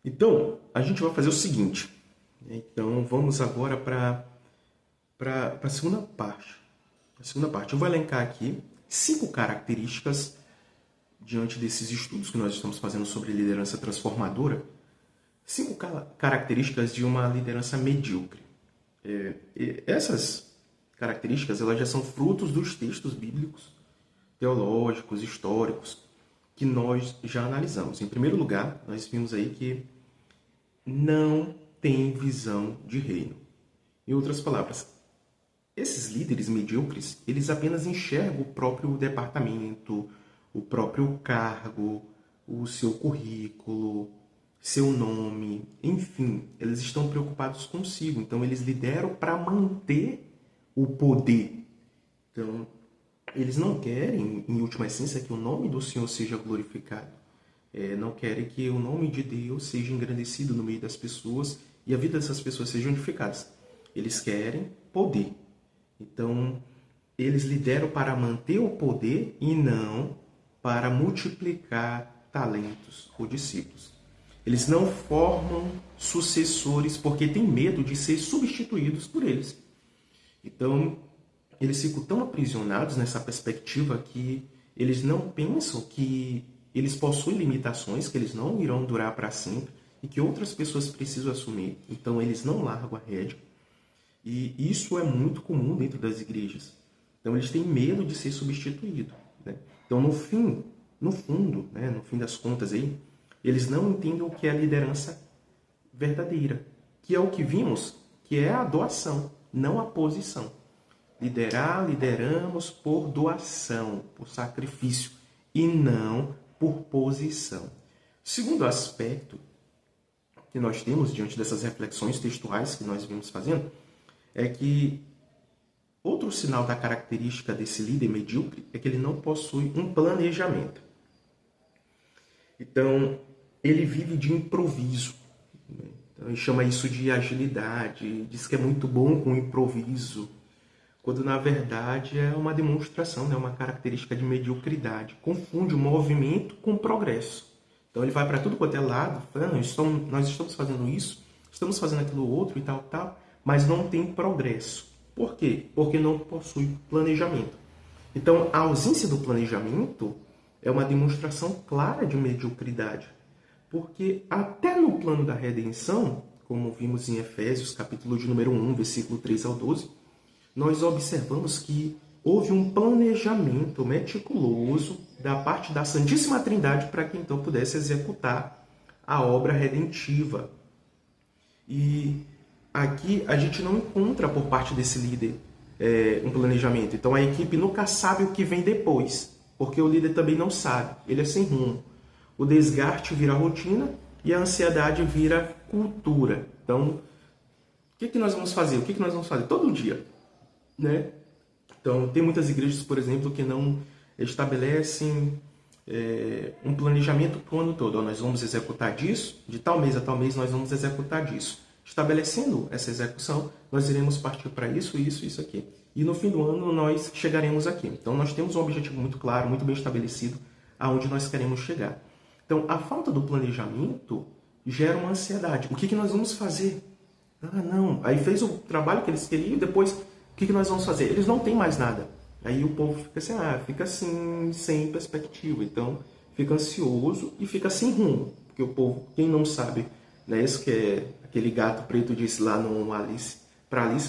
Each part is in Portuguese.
Então, a gente vai fazer o seguinte. Então, vamos agora para a segunda parte. A segunda parte, eu vou elencar aqui 5 características diante desses estudos que nós estamos fazendo sobre liderança transformadora. 5 características de uma liderança medíocre. E essas características elas já são frutos dos textos bíblicos, teológicos, históricos, que nós já analisamos. Em primeiro lugar, nós vimos aí que não tem visão de reino. Em outras palavras, esses líderes medíocres, eles apenas enxergam o próprio departamento, o próprio cargo, o seu currículo, seu nome, enfim, eles estão preocupados consigo. Então, eles lideram para manter o poder. Então, eles não querem, em última essência, que o nome do Senhor seja glorificado. Não querem que o nome de Deus seja engrandecido no meio das pessoas e a vida dessas pessoas seja unificadas. Eles querem poder. Então, eles lideram para manter o poder e não para multiplicar talentos ou discípulos. Eles não formam sucessores porque têm medo de ser substituídos por eles. Então, eles ficam tão aprisionados nessa perspectiva que eles não pensam que eles possuem limitações, que eles não irão durar para sempre e que outras pessoas precisam assumir. Então, eles não largam a rédea. E isso é muito comum dentro das igrejas. Então, eles têm medo de ser substituído, né? Então, no fundo, né, no fim das contas, aí, eles não entendem o que é a liderança verdadeira, que é o que vimos, que é a doação, não a posição. Lideramos por doação, por sacrifício, e não por posição. Segundo aspecto que nós temos diante dessas reflexões textuais que nós vimos fazendo, é que outro sinal da característica desse líder medíocre é que ele não possui um planejamento. Então, ele vive de improviso. Então, ele chama isso de agilidade, diz que é muito bom com improviso, quando na verdade é uma demonstração, né? Uma característica de mediocridade. Confunde o movimento com o progresso. Então ele vai para tudo quanto é lado, falando, nós estamos fazendo isso, estamos fazendo aquilo outro e tal, mas não tem progresso. Por quê? Porque não possui planejamento. Então a ausência do planejamento é uma demonstração clara de mediocridade. Porque até no plano da redenção, como vimos em Efésios, capítulo de número 1, versículo 3 ao 12, nós observamos que houve um planejamento meticuloso da parte da Santíssima Trindade para que então pudesse executar a obra redentiva. E aqui a gente não encontra por parte desse líder um planejamento. Então a equipe nunca sabe o que vem depois, porque o líder também não sabe, ele é sem rumo. O desgaste vira rotina e a ansiedade vira cultura. Então, o que nós vamos fazer? O que nós vamos fazer todo dia? Né? Então, tem muitas igrejas, por exemplo, que não estabelecem um planejamento para o ano todo. Nós vamos executar disso, de tal mês a tal mês nós vamos executar disso. Estabelecendo essa execução, nós iremos partir para isso, isso, isso aqui. E no fim do ano nós chegaremos aqui. Então, nós temos um objetivo muito claro, muito bem estabelecido, aonde nós queremos chegar. Então, a falta do planejamento gera uma ansiedade. O que nós vamos fazer? Ah, não. Aí fez o trabalho que eles queriam e depois... O que nós vamos fazer? Eles não têm mais nada. Aí o povo fica assim, sem perspectiva. Então, fica ansioso e fica sem rumo. Porque o povo, quem não sabe, né, isso que é aquele gato preto disse lá no Alice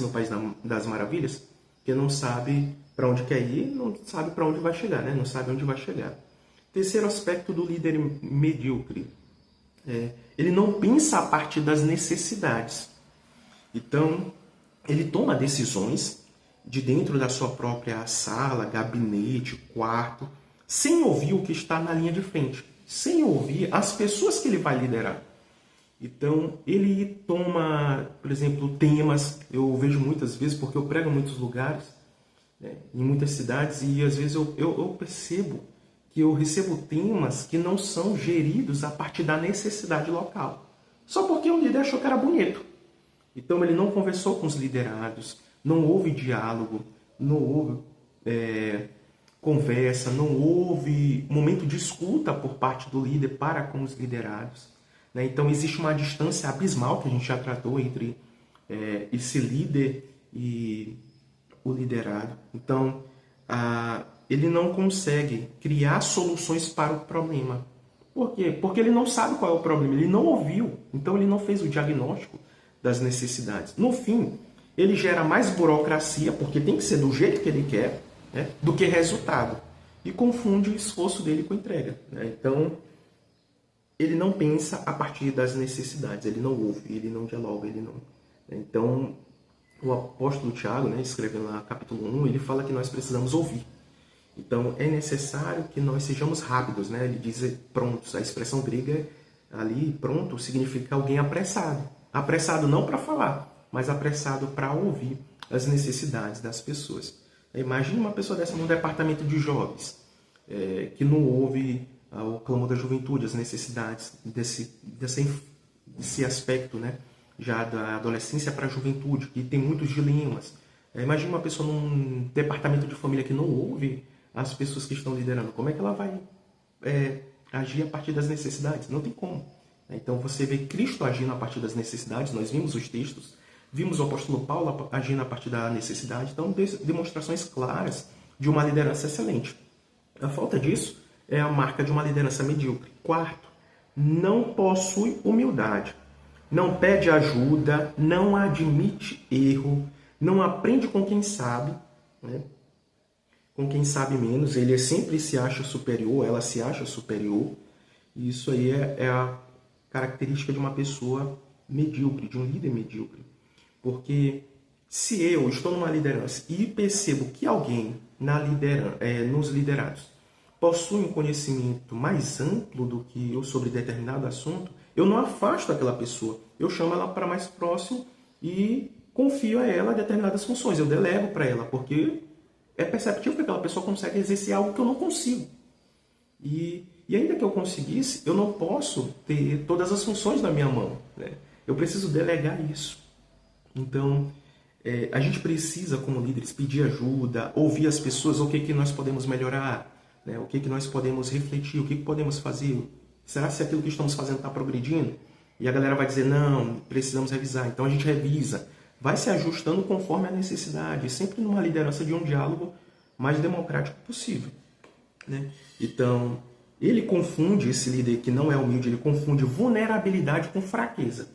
no País das Maravilhas, que não sabe para onde quer ir, não sabe para onde vai chegar, né? Não sabe onde vai chegar. Terceiro aspecto do líder medíocre. Ele não pensa a partir das necessidades. Então, ele toma decisões de dentro da sua própria sala, gabinete, quarto, sem ouvir o que está na linha de frente, sem ouvir as pessoas que ele vai liderar. Então, ele toma, por exemplo, temas, eu vejo muitas vezes, porque eu prego em muitos lugares, né, em muitas cidades, e às vezes eu percebo que eu recebo temas que não são geridos a partir da necessidade local. Só porque o líder achou que era bonito. Então, ele não conversou com os liderados, não houve diálogo, não houve conversa, não houve momento de escuta por parte do líder para com os liderados. né? Então existe uma distância abismal que a gente já tratou entre esse líder e o liderado. Então, ele não consegue criar soluções para o problema. Por quê? Porque ele não sabe qual é o problema, ele não ouviu, então ele não fez o diagnóstico das necessidades. No fim, ele gera mais burocracia, porque tem que ser do jeito que ele quer, né, do que resultado. E confunde o esforço dele com a entrega, né? Então, ele não pensa a partir das necessidades, ele não ouve, ele não dialoga, ele não... Então, o apóstolo Tiago, né, escrevendo lá capítulo 1, ele fala que nós precisamos ouvir. Então, é necessário que nós sejamos rápidos, né? Ele diz prontos. A expressão grega ali, pronto, significa alguém apressado. Apressado não para falar, mas apressado para ouvir as necessidades das pessoas. Imagine uma pessoa dessa num departamento de jovens, que não ouve o clamor da juventude, as necessidades desse aspecto, né? Já da adolescência para a juventude, que tem muitos dilemas. Imagine uma pessoa num departamento de família que não ouve as pessoas que estão liderando. Como é que ela vai agir a partir das necessidades? Não tem como. Então você vê Cristo agindo a partir das necessidades, nós vimos os textos, vimos o apóstolo Paulo agindo a partir da necessidade, então demonstrações claras de uma liderança excelente. A falta disso é a marca de uma liderança medíocre. Quarto, não possui humildade, não pede ajuda, não admite erro, não aprende com quem sabe, né? Com quem sabe menos, ele sempre se acha superior, ela se acha superior. E isso aí é a característica de uma pessoa medíocre, de um líder medíocre. Porque se eu estou numa liderança e percebo que alguém nos liderados possui um conhecimento mais amplo do que eu sobre determinado assunto, eu não afasto aquela pessoa. Eu chamo ela para mais próximo e confio a ela determinadas funções. Eu delego para ela, porque é perceptível que aquela pessoa consegue exercer algo que eu não consigo. E ainda que eu conseguisse, eu não posso ter todas as funções na minha mão, né? Eu preciso delegar isso. Então, a gente precisa, como líderes, pedir ajuda, ouvir as pessoas, o que nós podemos melhorar, né? O que nós podemos refletir, o que podemos fazer. Será que aquilo que estamos fazendo está progredindo? E a galera vai dizer, não, precisamos revisar. Então a gente revisa. Vai se ajustando conforme a necessidade, sempre numa liderança de um diálogo mais democrático possível, né? Então, ele confunde, esse líder que não é humilde, ele confunde vulnerabilidade com fraqueza.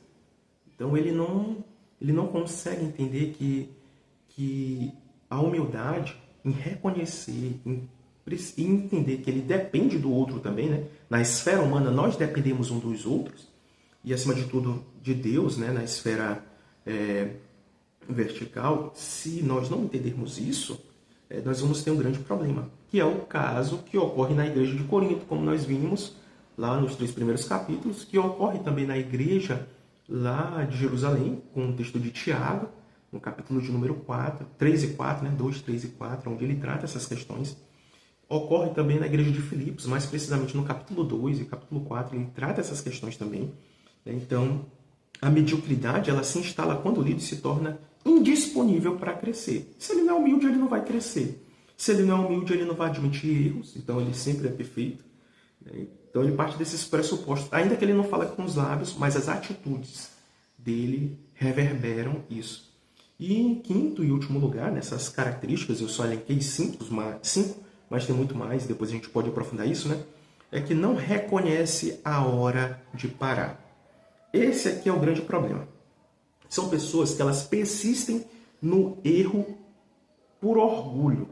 Então, ele não consegue entender que a humildade em reconhecer, em entender que ele depende do outro também, né? Na esfera humana, nós dependemos um dos outros, e acima de tudo de Deus, né? Na esfera vertical, se nós não entendermos isso, nós vamos ter um grande problema, que é o caso que ocorre na igreja de Corinto, como nós vimos lá nos 3 primeiros capítulos, que ocorre também na igreja lá de Jerusalém, com o texto de Tiago, no capítulo de número 4, 3 e 4, né? 2, 3 e 4, onde ele trata essas questões. Ocorre também na igreja de Filipos, mais precisamente no capítulo 2 e capítulo 4, ele trata essas questões também, né? Então, a mediocridade, ela se instala quando o líder se torna indisponível para crescer. Se ele não é humilde, ele não vai crescer. Se ele não é humilde, ele não vai admitir erros, então ele sempre é perfeito, né? Então ele parte desses pressupostos, ainda que ele não fale com os lábios, mas as atitudes dele reverberam isso. E em quinto e último lugar, nessas características, eu só elenquei 5, mas tem muito mais, depois a gente pode aprofundar isso, né? É que não reconhece a hora de parar. Esse aqui é o grande problema. São pessoas que elas persistem no erro por orgulho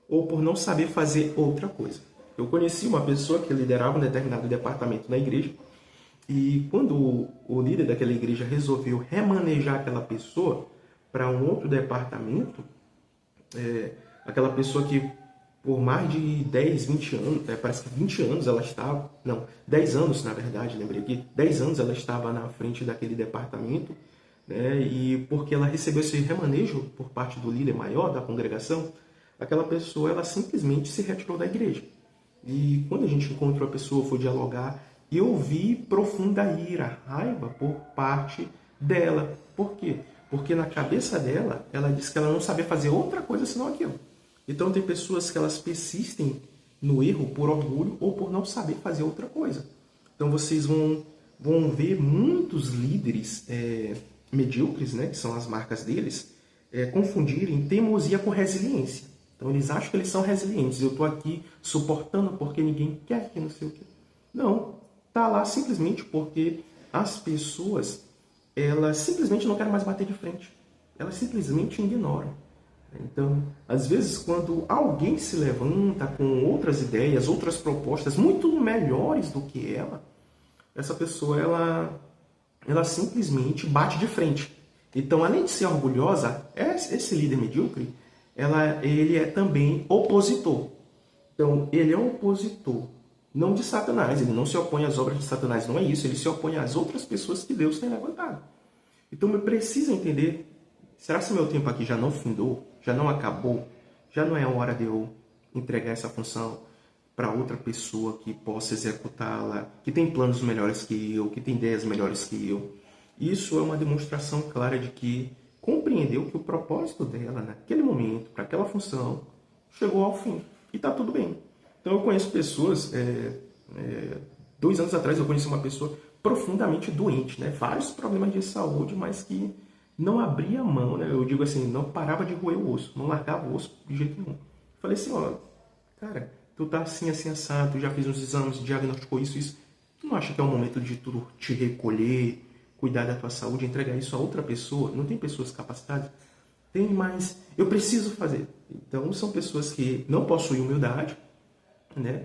ou por não saber fazer outra coisa. Eu conheci uma pessoa que liderava um determinado departamento na igreja e quando o líder daquela igreja resolveu remanejar aquela pessoa para um outro departamento, aquela pessoa que por mais de 10, 20 anos, parece que 20 anos ela estava, não, 10 anos na verdade, lembrei aqui, 10 anos ela estava na frente daquele departamento, né, e porque ela recebeu esse remanejo por parte do líder maior da congregação, aquela pessoa ela simplesmente se retirou da igreja. E quando a gente encontrou a pessoa, foi dialogar, eu vi profunda ira, raiva por parte dela. Por quê? Porque na cabeça dela, ela disse que ela não sabia fazer outra coisa senão aquilo. Então tem pessoas que elas persistem no erro por orgulho ou por não saber fazer outra coisa. Então vocês vão vão ver muitos líderes medíocres, né, que são as marcas deles, confundirem teimosia com resiliência. Então eles acham que eles são resilientes. Eu estou aqui suportando porque ninguém quer que não sei o quê. Não, tá lá simplesmente porque as pessoas, elas simplesmente não querem mais bater de frente. Elas simplesmente ignoram. Então, às vezes, quando alguém se levanta com outras ideias, outras propostas muito melhores do que ela, essa pessoa, ela simplesmente bate de frente. Então, além de ser orgulhosa, esse líder medíocre, ele é também opositor. Então, ele é um opositor, não de Satanás, ele não se opõe às obras de Satanás, não é isso, ele se opõe às outras pessoas que Deus tem levantado. Então, eu preciso entender, será que meu tempo aqui já não findou? Já não acabou? Já não é hora de eu entregar essa função para outra pessoa que possa executá-la, que tem planos melhores que eu, que tem ideias melhores que eu? Isso é uma demonstração clara de que compreendeu que o propósito dela, naquele momento, para aquela função, chegou ao fim. E está tudo bem. Então, eu conheço pessoas... 2 anos atrás, eu conheci uma pessoa profundamente doente, né? Vários problemas de saúde, mas que não abria mão, né? Eu digo assim, não parava de roer o osso, não largava o osso de jeito nenhum. Falei assim, ó, cara, tu tá assim, assim, assado, tu já fez uns exames, diagnosticou isso, isso. Tu não acha que é o momento de tu te recolher, cuidar da tua saúde, entregar isso a outra pessoa? Não tem pessoas capacitadas? Tem, mas eu preciso fazer. Então, são pessoas que não possuem humildade, né?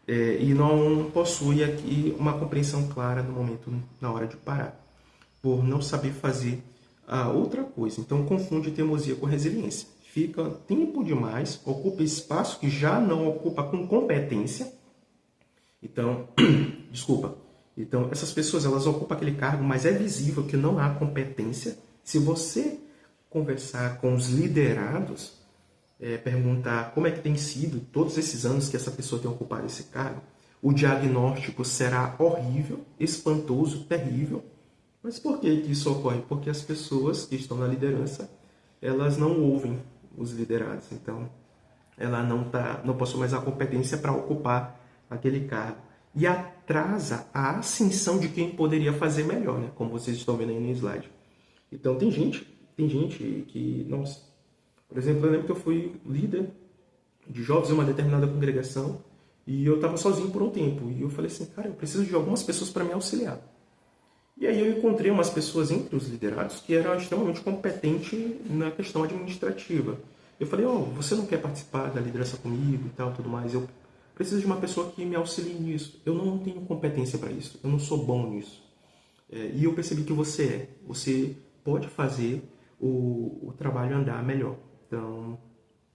E não possuem aqui uma compreensão clara do momento, na hora de parar, por não saber fazer a outra coisa. Então, confunde teimosia com resiliência. Fica tempo demais, ocupa espaço que já não ocupa com competência. Então, desculpa. Então, essas pessoas, elas ocupam aquele cargo, mas é visível que não há competência. Se você conversar com os liderados, perguntar como é que tem sido todos esses anos que essa pessoa tem ocupado esse cargo, o diagnóstico será horrível, espantoso, terrível. Mas por que isso ocorre? Porque as pessoas que estão na liderança, elas não ouvem os liderados. Então, ela não possui mais a competência para ocupar aquele cargo. E atrasa a ascensão de quem poderia fazer melhor, né? Como vocês estão vendo aí no slide. Então, tem gente que, nossa... Por exemplo, eu lembro que eu fui líder de jovens em uma determinada congregação e eu estava sozinho por um tempo. E eu falei assim, cara, eu preciso de algumas pessoas para me auxiliar. E aí eu encontrei umas pessoas entre os liderados que eram extremamente competentes na questão administrativa. Eu falei, você não quer participar da liderança comigo e tal, tudo mais? Eu preciso de uma pessoa que me auxilie nisso. Eu não tenho competência para isso, eu não sou bom nisso. E eu percebi que você pode fazer o trabalho andar melhor. Então,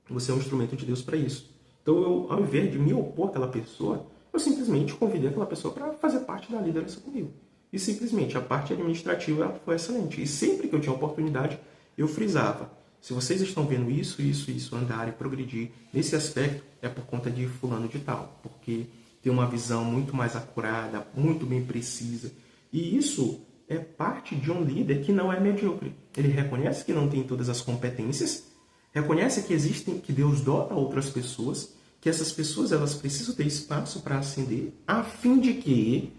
você é um instrumento de Deus para isso. Então, eu, ao invés de me opor àquela pessoa, eu simplesmente convidei aquela pessoa para fazer parte da liderança comigo. E simplesmente a parte administrativa foi excelente. E sempre que eu tinha oportunidade, eu frisava. Se vocês estão vendo isso, andar e progredir nesse aspecto, é por conta de fulano de tal. Porque tem uma visão muito mais acurada, muito bem precisa. E isso é parte de um líder que não é medíocre. Ele reconhece que não tem todas as competências, reconhece que Deus dota outras pessoas, que essas pessoas elas precisam ter espaço para ascender, a fim de que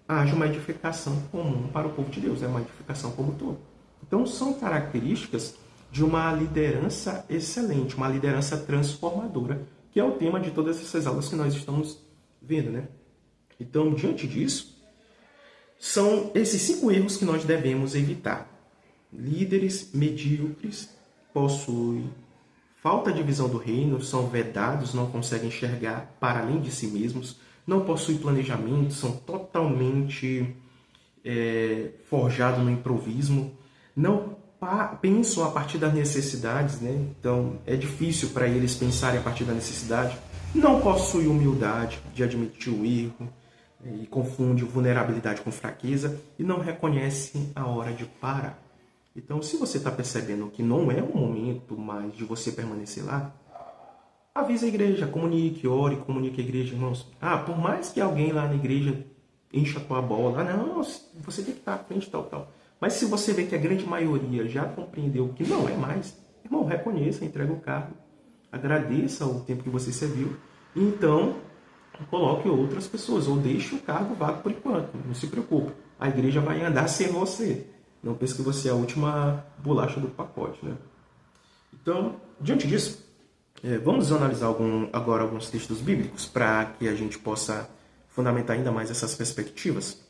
haja uma edificação comum para o povo de Deus, uma edificação como um todo. Então, são características de uma liderança excelente, uma liderança transformadora, que é o tema de todas essas aulas que nós estamos vendo, né? Então, diante disso, são esses 5 erros que nós devemos evitar. Líderes medíocres possuem falta de visão do reino, são vedados, não conseguem enxergar para além de si mesmos, não possuem planejamento, são totalmente forjados no improviso, não pensam a partir das necessidades, né? Então é difícil para eles pensarem a partir da necessidade, não possuem humildade de admitir o erro, e confunde vulnerabilidade com fraqueza e não reconhece a hora de parar. Então, se você está percebendo que não é o momento mais de você permanecer lá, avisa a igreja, comunique, ore, comunique a igreja, irmãos. Por mais que alguém lá na igreja encha a tua bola, não, você tem que estar à frente, tal. Mas se você vê que a grande maioria já compreendeu que não é mais, irmão, reconheça, entrega o cargo, agradeça o tempo que você serviu, então coloque outras pessoas, ou deixe o cargo vago por enquanto, não se preocupe. A igreja vai andar sem você. Não pense que você é a última bolacha do pacote, né? Então, diante disso, vamos analisar agora alguns textos bíblicos para que a gente possa fundamentar ainda mais essas perspectivas.